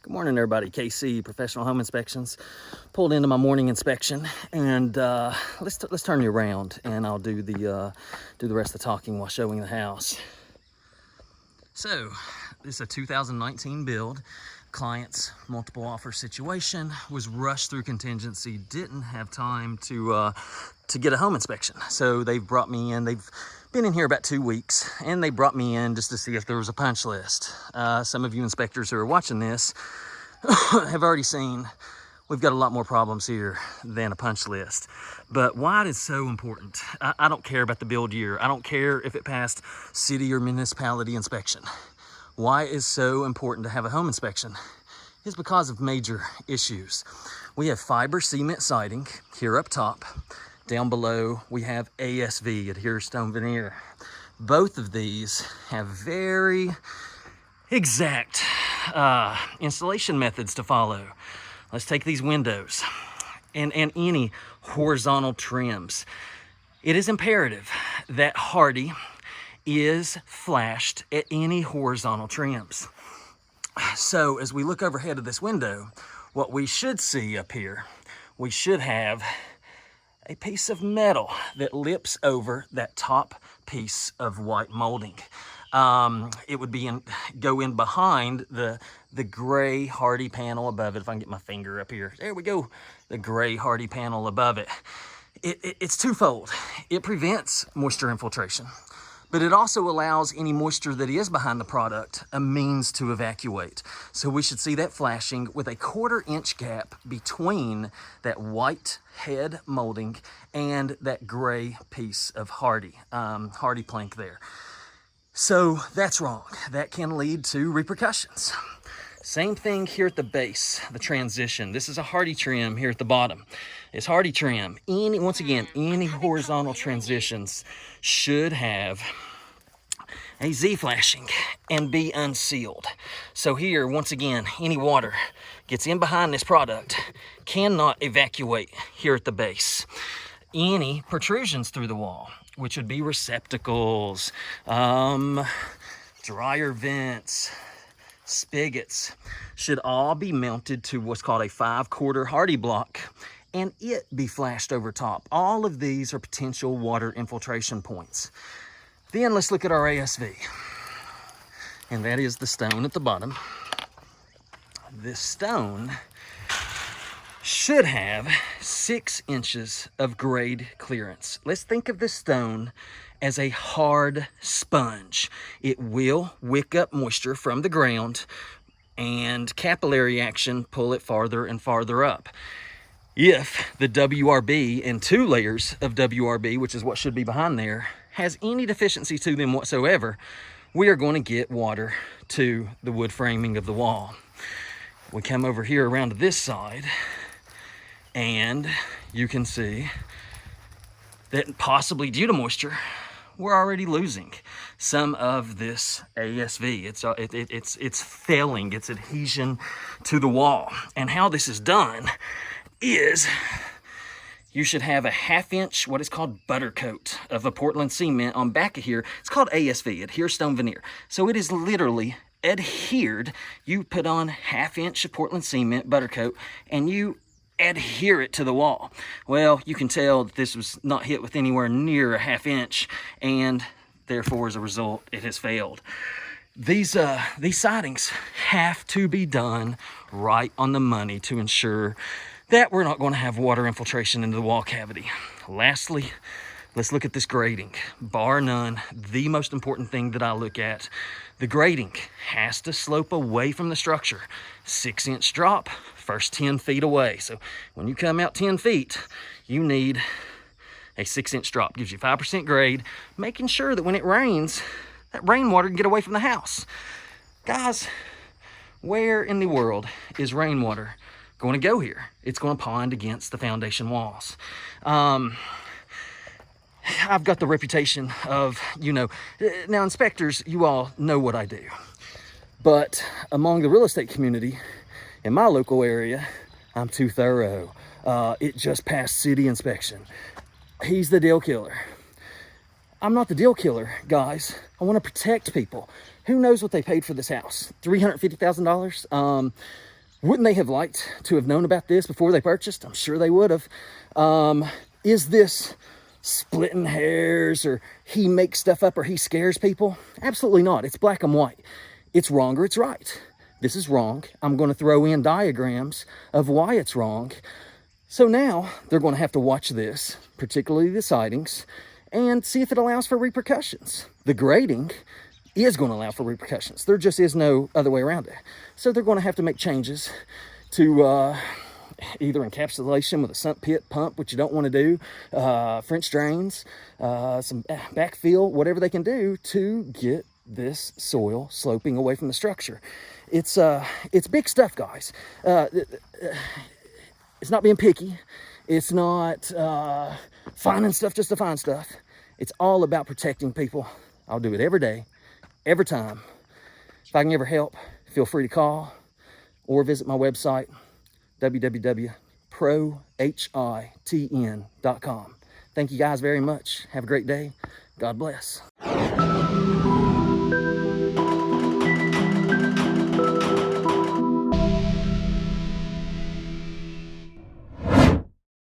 Good morning, everybody. KC Professional Home Inspections. Pulled into my morning inspection, and let's turn you around, and I'll do the rest of the talking while showing the house. So, this is a 2019 build. Client's multiple offer situation, was rushed through contingency, didn't have time to get a home inspection. So they've brought me in. They've been in here about 2 weeks, and they brought me in just to see if there was a punch list. Some of you inspectors who are watching this have already seen we've got a lot more problems here than a punch list. But why it is so important, I don't care about the build year. I don't care if it passed city or municipality inspection. Why it is so important to have a home inspection is because of major issues. We have fiber cement siding here up top. Down below, we have ASV, adhere stone veneer. Both of these have very exact installation methods to follow. Let's take these windows and any horizontal trims. It is imperative that hardy is flashed at any horizontal trims. So as we look overhead of this window, what we should see up here, we should have a piece of metal that lips over that top piece of white molding. It would go in behind the gray hardy panel above it. If I can get my finger up here, there we go. The gray hardy panel above it. It's twofold. It prevents moisture infiltration, but it also allows any moisture that is behind the product a means to evacuate. So we should see that flashing with a 1/4 inch gap between that white head molding and that gray piece of hardy plank there. So that's wrong. That can lead to repercussions. Same thing here at the base, the transition. This is a hardy trim here at the bottom. It's hardy trim. Once again, any horizontal transitions should have a Z flashing and be unsealed. So here, once again, any water gets in behind this product cannot evacuate here at the base. Any protrusions through the wall, which would be receptacles, dryer vents, spigots, should all be mounted to what's called a 5/4 hardy block, and it be flashed over top. All of these are potential water infiltration points. Then let's look at our ASV, and that is the stone at the bottom. This stone should have 6 inches of grade clearance. Let's think of this stone as a hard sponge. It will wick up moisture from the ground and capillary action pull it farther and farther up. If the WRB and 2 layers of WRB, which is what should be behind there, has any deficiency to them whatsoever, we are going to get water to the wood framing of the wall. We come over here around to this side, and you can see that possibly due to moisture, we're already losing some of this ASV. It's failing its adhesion to the wall. And how this is done is you should have a 1/2 inch, what is called butter coat of a Portland cement on back of here. It's called ASV, adhere stone veneer. So it is literally adhered. You put on 1/2 inch of Portland cement butter coat and you adhere it to the wall. Well, you can tell that this was not hit with anywhere near a 1/2 inch, and therefore as a result it has failed. These sidings have to be done right on the money to ensure that we're not going to have water infiltration into the wall cavity. Lastly, let's look at this grading. Bar none, the most important thing that I look at, the grading has to slope away from the structure. 6 inch drop, first 10 feet away. So when you come out 10 feet, you need a 6 inch drop. Gives you 5% grade, making sure that when it rains, that rainwater can get away from the house. Guys, where in the world is rainwater going to go here? It's going to pond against the foundation walls. I've got the reputation of, now inspectors, you all know what I do. But among the real estate community in my local area, I'm too thorough. It just passed city inspection. He's the deal killer. I'm not the deal killer, guys. I want to protect people. Who knows what they paid for this house? $350,000? Wouldn't they have liked to have known about this before they purchased? I'm sure they would have. Is this splitting hairs, or he makes stuff up, or he scares people? Absolutely not. It's black and white. It's wrong or it's right. This is wrong. I'm going to throw in diagrams of why it's wrong. So now they're going to have to watch this, particularly the sidings, and see if it allows for repercussions. The grading is going to allow for repercussions. There just is no other way around it. So they're going to have to make changes to either encapsulation with a sump pit pump, which you don't want to do, French drains, some backfill, whatever they can do to get this soil sloping away from the structure. It's big stuff, guys. It's not being picky. It's not finding stuff just to find stuff. It's all about protecting people. I'll do it every day, every time. If I can ever help, feel free to call or visit my website, www.prohitn.com. Thank you guys very much. Have a great day. God bless.